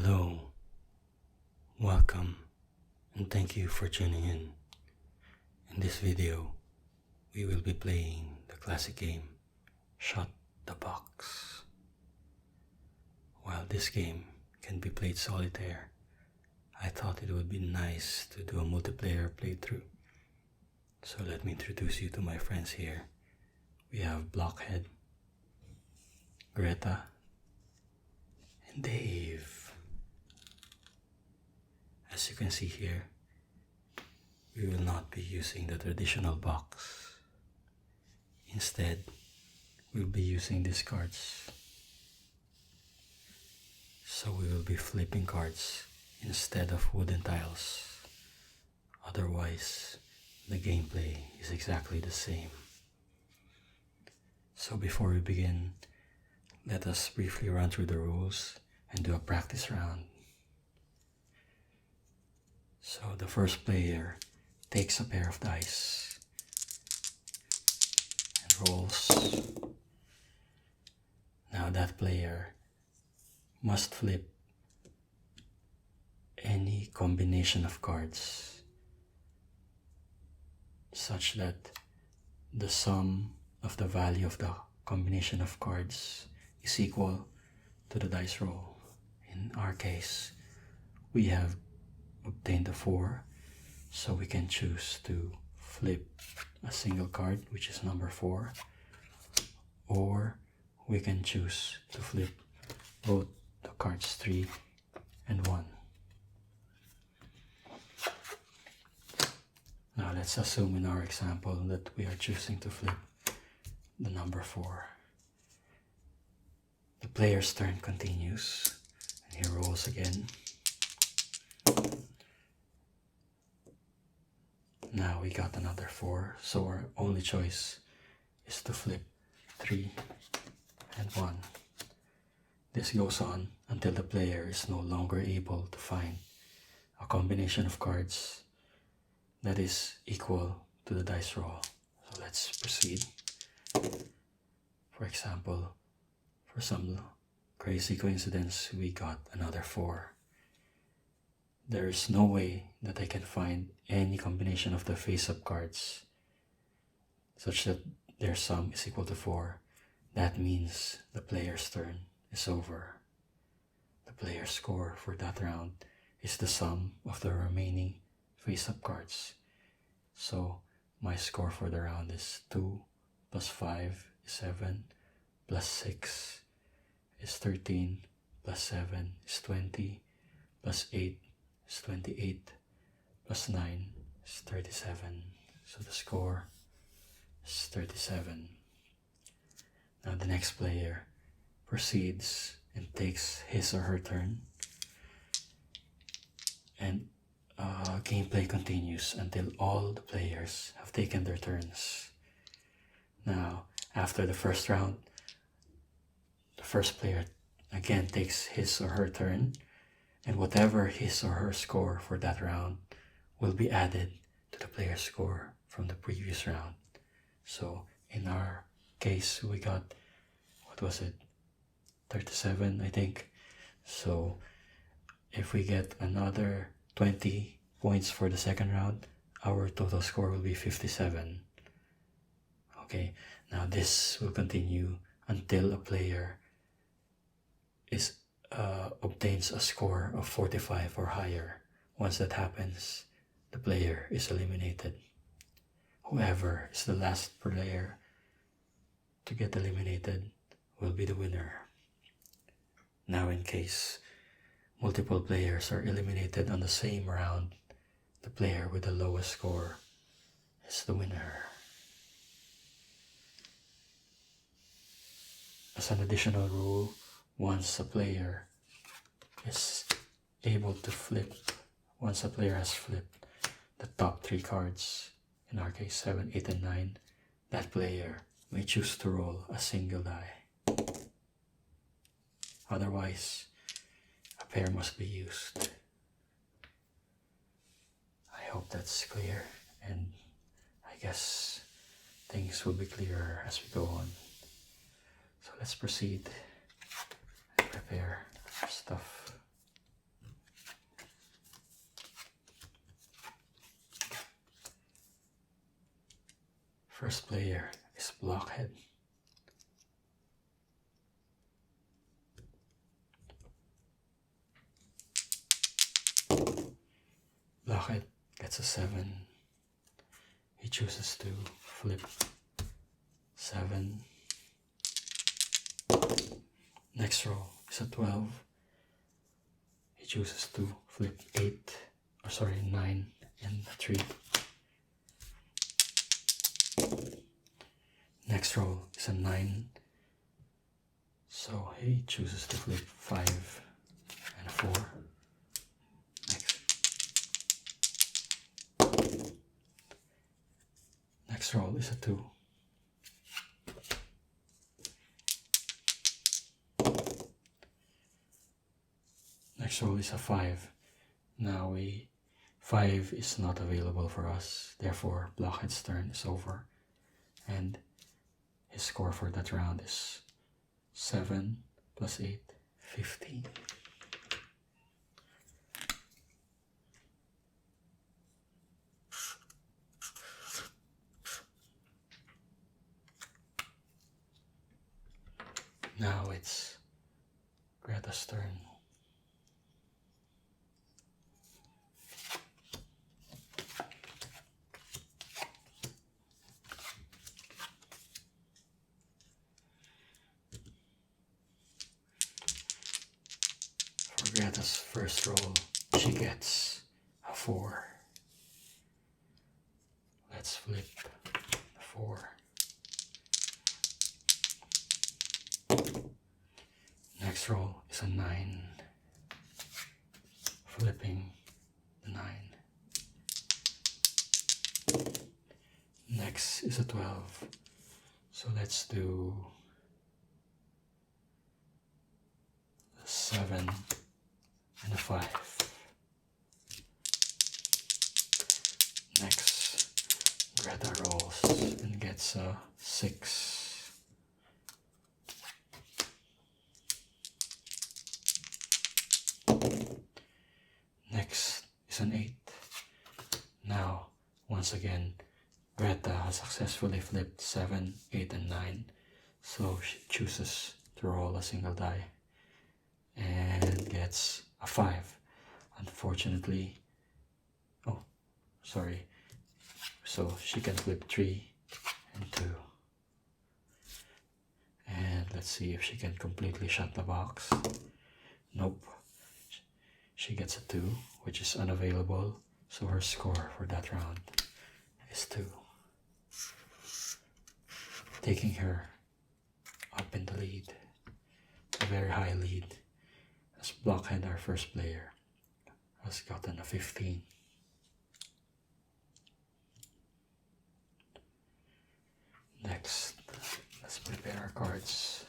Hello, welcome, and thank you for tuning in. In this video, we will be playing the classic game, Shut the Box. While this game can be played solitaire, I thought it would be nice to do a multiplayer playthrough. So let me introduce you to my friends here. We have Blockhead, Greta, and Dave. As you can see here, we will not be using the traditional box. Instead, we'll be using these cards. So we will be flipping cards instead of wooden tiles. Otherwise, the gameplay is exactly the same. So before we begin, let us briefly run through the rules and do a practice round. So the first player takes a pair of dice and rolls. Now that player must flip any combination of cards such that the sum of the value of the combination of cards is equal to the dice roll. In our case, we have obtained a 4, so we can choose to flip a single card, which is number 4, or we can choose to flip both the cards 3 and 1. Now let's assume in our example that we are choosing to flip the number 4. The player's turn continues, and he rolls again. Now we got another 4, so our only choice is to flip 3 and 1. This goes on until the player is no longer able to find a combination of cards that is equal to the dice roll. So let's proceed. For example, for some crazy coincidence, we got another 4. There is no way that I can find any combination of the face-up cards such that their sum is equal to 4. That means the player's turn is over. The player's score for that round is the sum of the remaining face-up cards. So my score for the round is 2 plus 5 is 7, plus 6 is 13, plus 7 is 20, plus 8 is 28, plus 9 is 37. So the score is 37. Now the next player proceeds and takes his or her turn, and gameplay continues until all the players have taken their turns. Now, after the first round, the first player again takes his or her turn, and whatever his or her score for that round will be added to the player's score from the previous round. So in our case, we got, 37, I think. So if we get another 20 points for the second round, our total score will be 57. Okay, now this will continue until a player obtains a score of 45 or higher. Once that happens, the player is eliminated. Whoever is the last player to get eliminated will be the winner. Now in case multiple players are eliminated on the same round, the player with the lowest score is the winner. As an additional rule, once a player has flipped the top 3 cards, in our case 7, 8, and 9, that player may choose to roll a single die. Otherwise, a pair must be used. I hope that's clear, and I guess things will be clearer as we go on. So let's proceed and prepare our stuff. First player is Blockhead. Blockhead gets a 7. He chooses to flip 7. Next roll is a 12. He chooses to flip 9 and 3. Next roll is a 9. So he chooses to flip 5 and a 4. Next roll is a 2. Next roll is a 5. Now 5 is not available for us, therefore Blockhead's turn is over, and his score for that round is 7 plus 8, 15. Now it's Greta's turn. For Greta's first roll, she gets a 4. Let's flip the 4. Next roll is a 9. Flipping the 9. Next is a 12. So let's do a 7 and a 5. Next, Greta rolls and gets a 6. Next is an 8. Now, once again, Greta has successfully flipped 7, 8, and 9. So she chooses to roll a single die and gets a 5. Unfortunately, so she can flip 3 and 2. And let's see if she can completely shut the box. Nope. She gets a 2, which is unavailable, so her score for that round is 2. Taking her up in the lead, a very high lead, as Blockhead, our first player, has gotten a 15. Next, let's prepare our cards.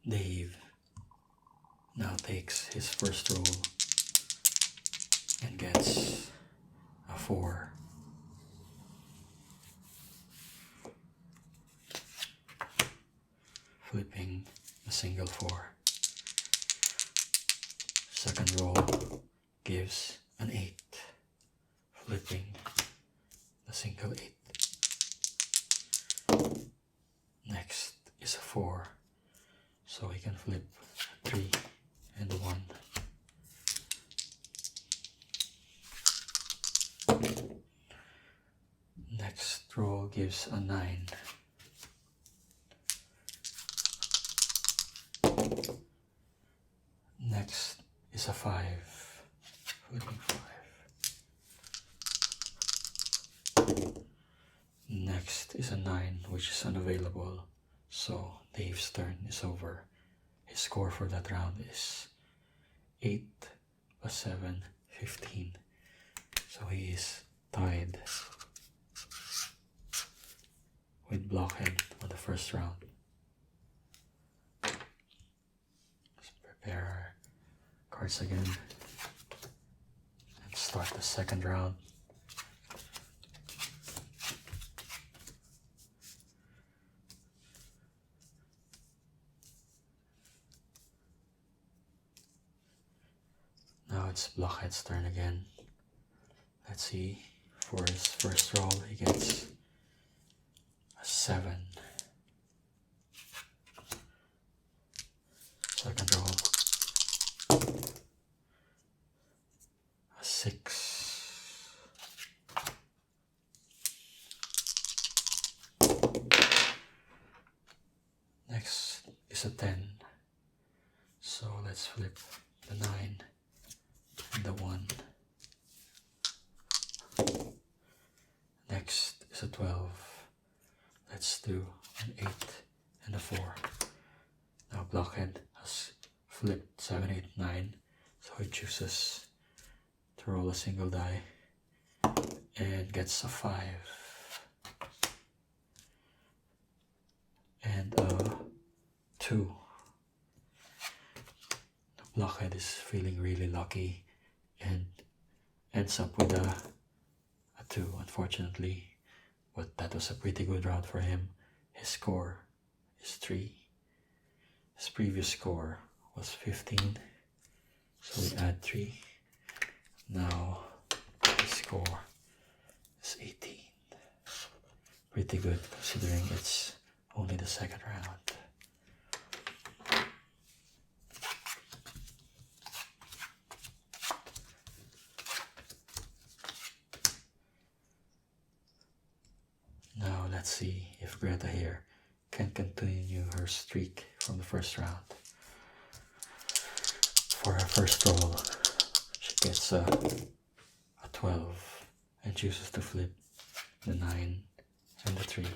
Dave now takes his first roll and gets a 4. Flipping a single 4. Second roll gives an 8. Flipping the single 8. Next is a 4. So he can flip 3 and 1. Next roll gives a 9. Next is a 5. Flipping 5. Next is a 9, which is unavailable. So Dave's turn is over. His score for that round is 8 plus 7, 15. So he is tied with Blockhead on the first round. Let's prepare our cards again and start the second round. it's Blockhead's turn again. Let's see. For his first roll, he gets a 7. Second roll, a 6. Next is a 10. So let's flip the 9 and the 1. Next is a 12. Let's do an 8 and a 4. Now Blockhead has flipped 7, 8, 9, so he chooses to roll a single die and gets a 5 and a 2. The Blockhead is feeling really lucky and ends up with a 2, unfortunately, but that was a pretty good round for him. His score is 3. His previous score was 15, so we add 3. Now his score is 18. Pretty good considering it's only the second round. Now let's see if Greta here can continue her streak from the first round. For her first roll, she gets a 12 and chooses to flip the 9 and the 3.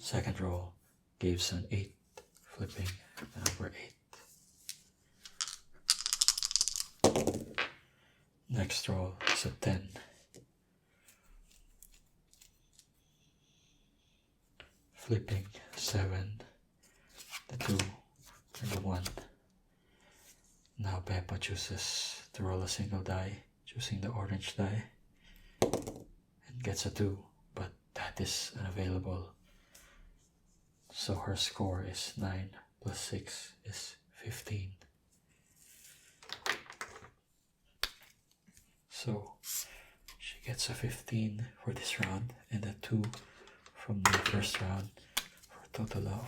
Second roll gives an 8, flipping the number 8. Next roll is a 10. Flipping 7, the 2, and the 1. Now Peppa chooses to roll a single die, choosing the orange die, and gets a 2, but that is unavailable. So her score is 9 plus 6 is 15. So she gets a 15 for this round and a 2 from the first round for a total of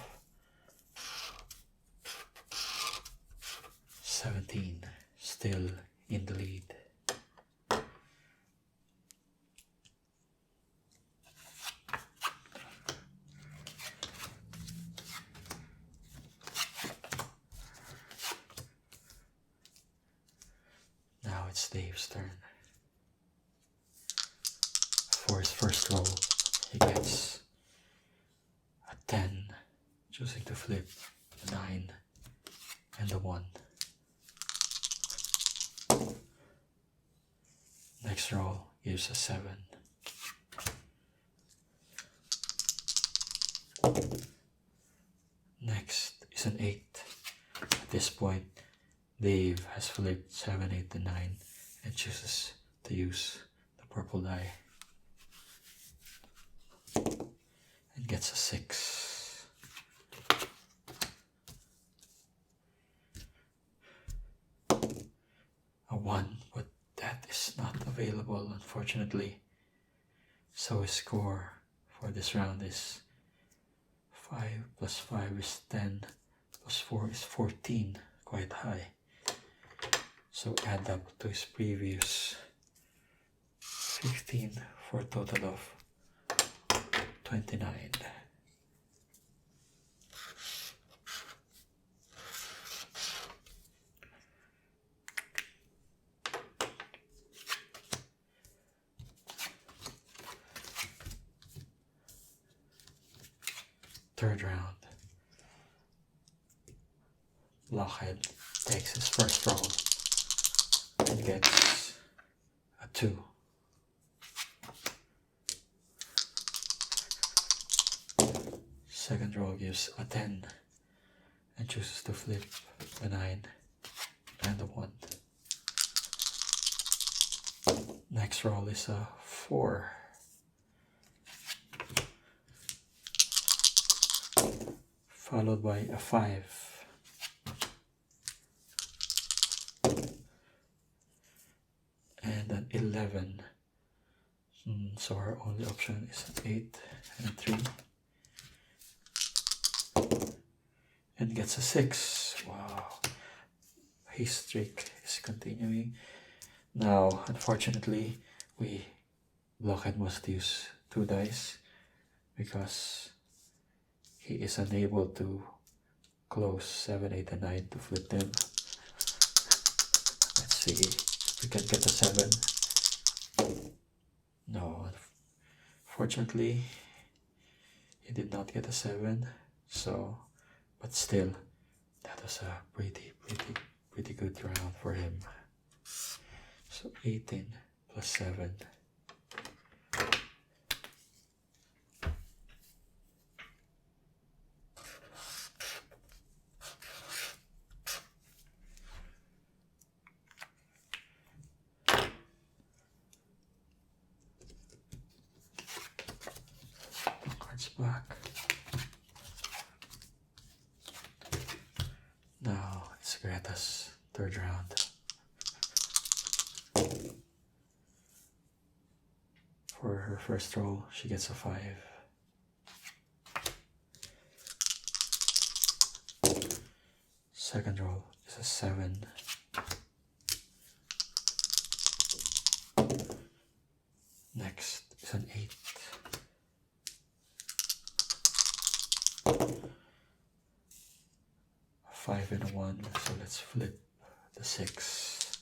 17, still in the lead. Now it's Dave's turn. For his first roll, he gets a 10, choosing to flip the 9 and the 1. Next roll gives a 7. Next is an 8. At this point, Dave has flipped 7, 8, and 9 and chooses to use the purple die and gets a 6. A 1, but that is not available, unfortunately. So his score for this round is 5 plus 5 is 10 plus 4 is 14, quite high. So add up to his previous 15 for a total of 29. Third round. Blockhead takes his first roll and gets a 2. Second roll gives a 10 and chooses to flip the 9 and the 1. Next roll is a 4. Followed by a 5. an 11. So our only option is an 8 and a 3. And gets a 6. Wow. His streak is continuing. Now, unfortunately, Blockhead must use 2 dice because he is unable to close 7, 8, and 9 to flip them. Let's see if we can get a 7. No, fortunately, he did not get a 7. So, but still, that was a pretty good round for him. So 18 plus 7. Cards back. Now it's Greta's third round. For her first roll, she gets a 5. Second roll is a 7. Next is an 8. A 5 and a 1, so let's flip the 6.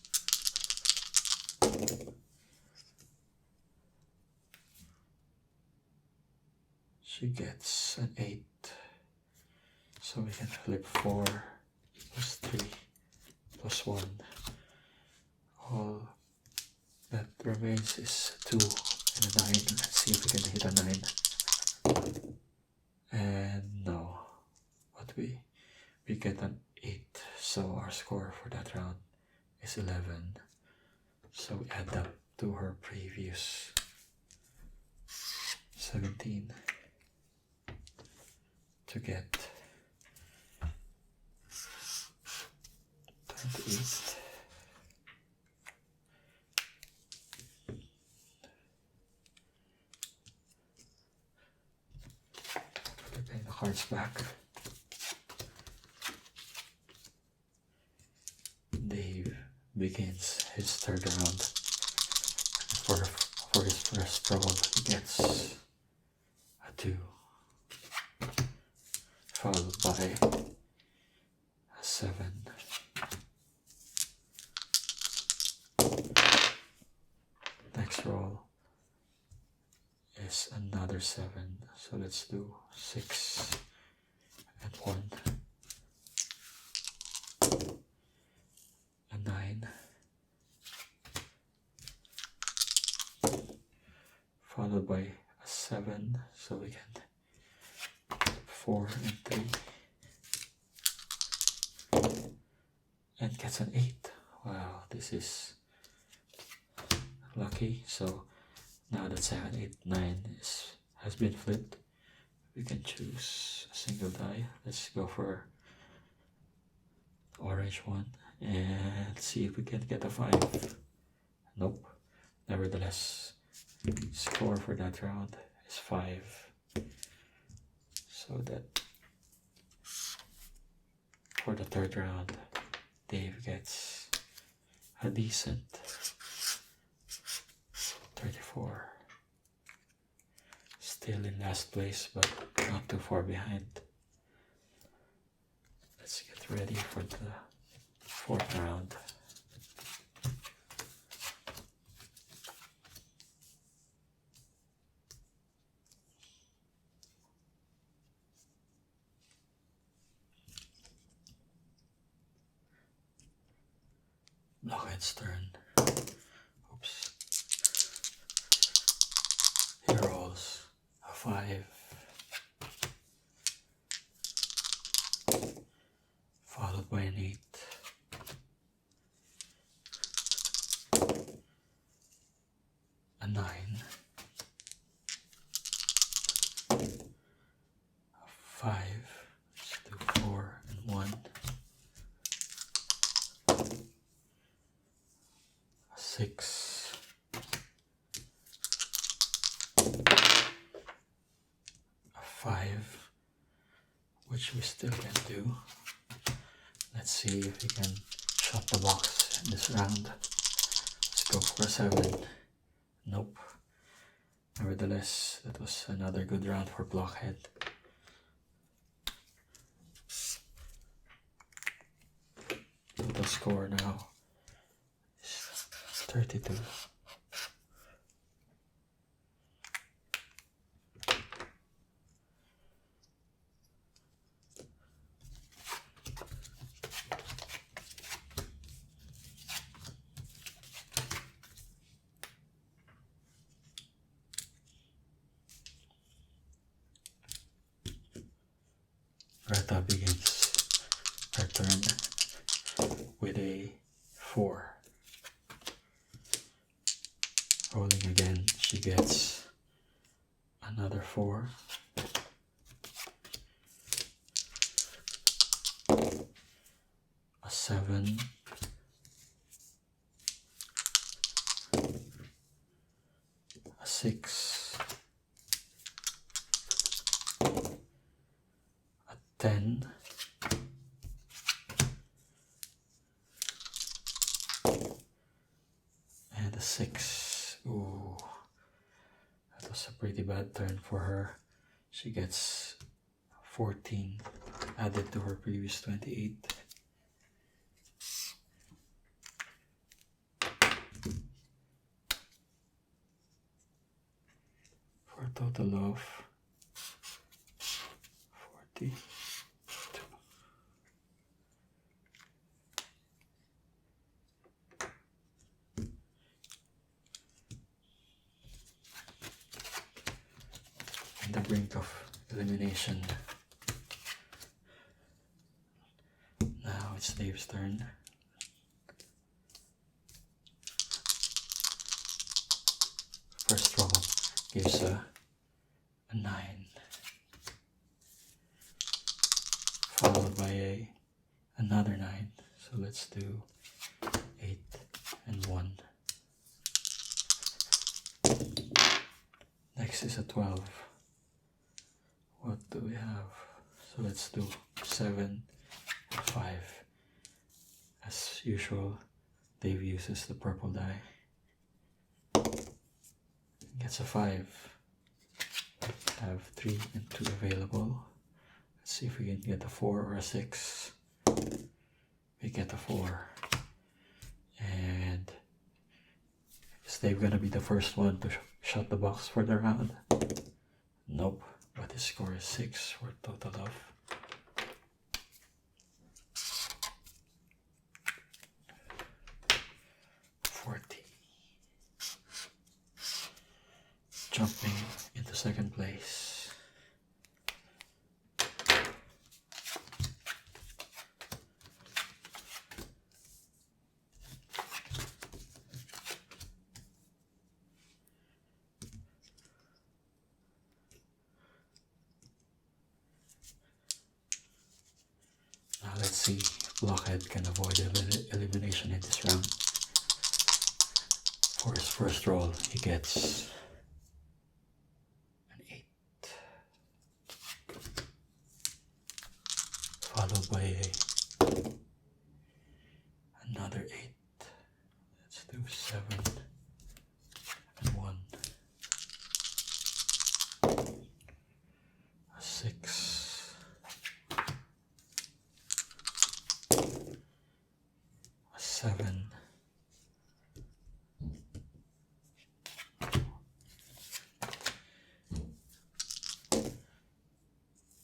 She gets an 8, so we can flip 4 plus 3 plus 1. All that remains is 2 and a 9. Let's see if we can hit a 9. And no, but we get an 8, so our score for that round is 11. So we add up to her previous 17 to get 28. Flipping the cards back. Dave begins his third round. For his first roll, he gets a 2, followed by a 7. Next roll is another 7, so let's do 6 and 1. A 9. Followed by a 7, so we can 4 and 3. And gets an 8. Wow, this is lucky. So now that 7, 8, 9 has been flipped, we can choose a single die. Let's go for orange one and see if we can get a 5. Nope. Nevertheless, score for that round is 5. So that for the third round, Dave gets a decent 34. Still in last place, but not too far behind. Let's get ready for the fourth round. Blockhead's turn. Oops. He rolls a 5. Followed by an 8. A 9. A 5. Let's do 4 and 1. A 6. 5, which we still can do. Let's see if we can shut the box in this round. Let's go for a 7. Nope. Nevertheless, that was another good round for Blockhead. Total score now is 32. Greta begins her turn with a 4. Rolling again, she gets another 4. A 7. A 6. A 10. And a 6. Ooh, that was a pretty bad turn for her. She gets 14 added to her previous 28. For a total of 40. On the brink of elimination. Now it's Dave's turn. First roll gives a 9, followed by another 9. So let's do 8 and 1. Next is a 12. What do we have? So let's do 7 and 5. As usual, Dave uses the purple die. Gets a 5. Have 3 and 2 available. Let's see if we can get a 4 or a 6. We get a 4. And is Dave gonna be the first one to shut the box for the round? Nope, but his score is 6 for a total of 40. Jumping into second place. Now let's see if Blockhead can avoid elimination in this round. For his first roll, he gets an 8, followed by another 8. Let's do 7 and 1. A 6. A 7.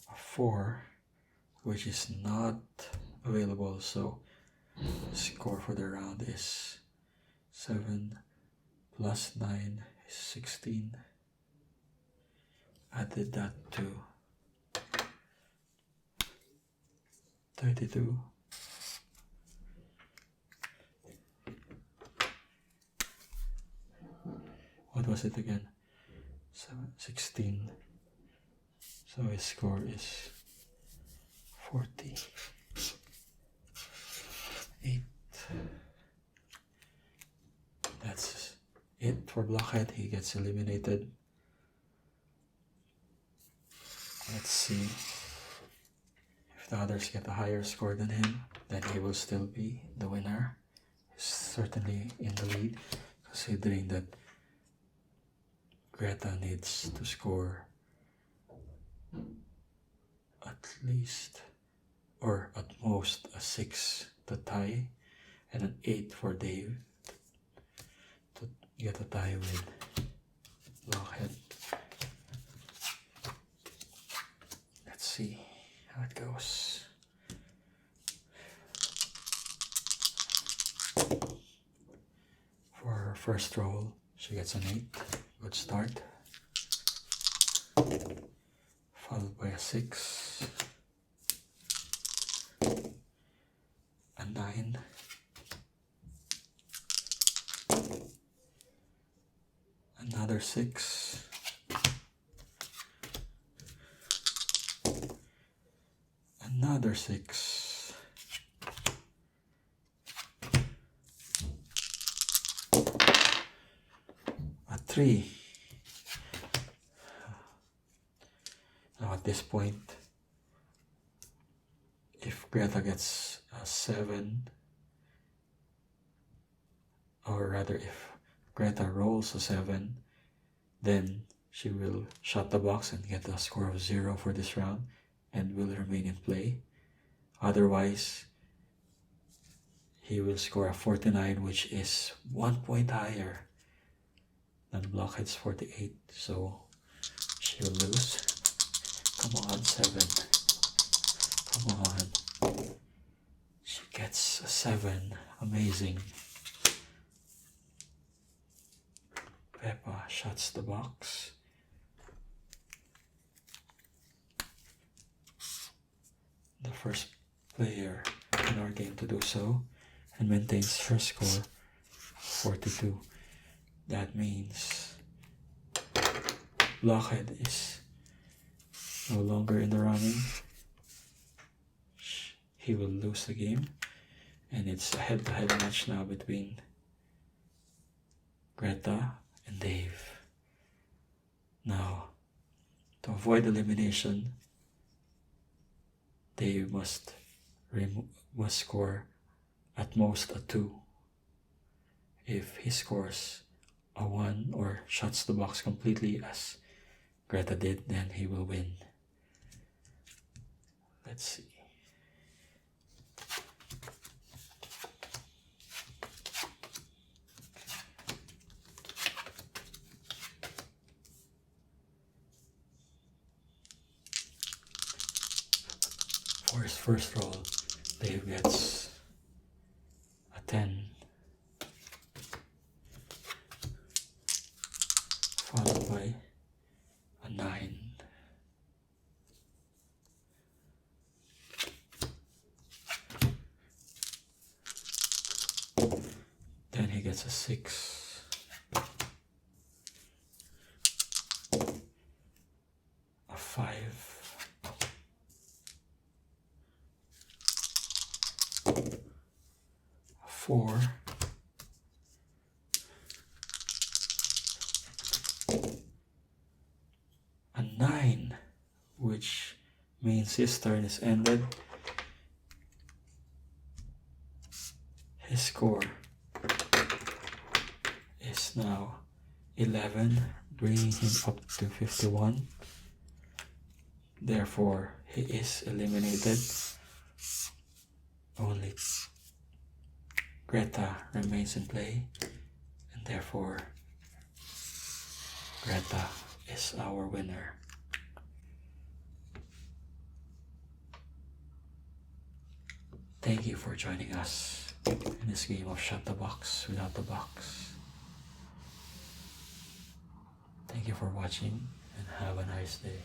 A 4, which is not available, so the score for the round is 7 plus 9 is 16. Added that to 32. What was it again? 16. So his score is 48. That's it for Blockhead. He gets eliminated. Let's see. If the others get a higher score than him, then he will still be the winner. He's certainly in the lead, considering that Greta needs to score at least, or at most, a 6 to tie, and an 8 for Dave to get a tie with Blockhead. Let's see how it goes. For her first roll, she gets an 8. Good start. Followed by a 6. A 9. Another 6. Another 6. A 3. Now at this point, if Greta gets a 7, or rather if Greta rolls a 7, then she will shut the box and get a score of 0 for this round and will remain in play. Otherwise, he will score a 49, which is 1 point higher than Blockhead's 48, so she will lose. Come on, 7. Come on. She gets a 7. Amazing. Peppa shuts the box. The first player in our game to do so, and maintains her score 42. That means Blockhead is no longer in the running. He will lose the game, and it's a head-to-head match now between Greta and Dave. Now, to avoid elimination, Dave must score at most a 2. If he scores a 1 or shuts the box completely as Greta did, then he will win. Let's see. For his first roll, Dave gets a 10, followed by a 9, then he gets a 6, a 5, a 4, a 9, which means his turn is ended. His score is now 11, bringing him up to 51. Therefore, he is eliminated. Only Greta remains in play, and therefore Greta is our winner. Thank you for joining us in this game of Shut the Box Without the Box. Thank you for watching, and have a nice day.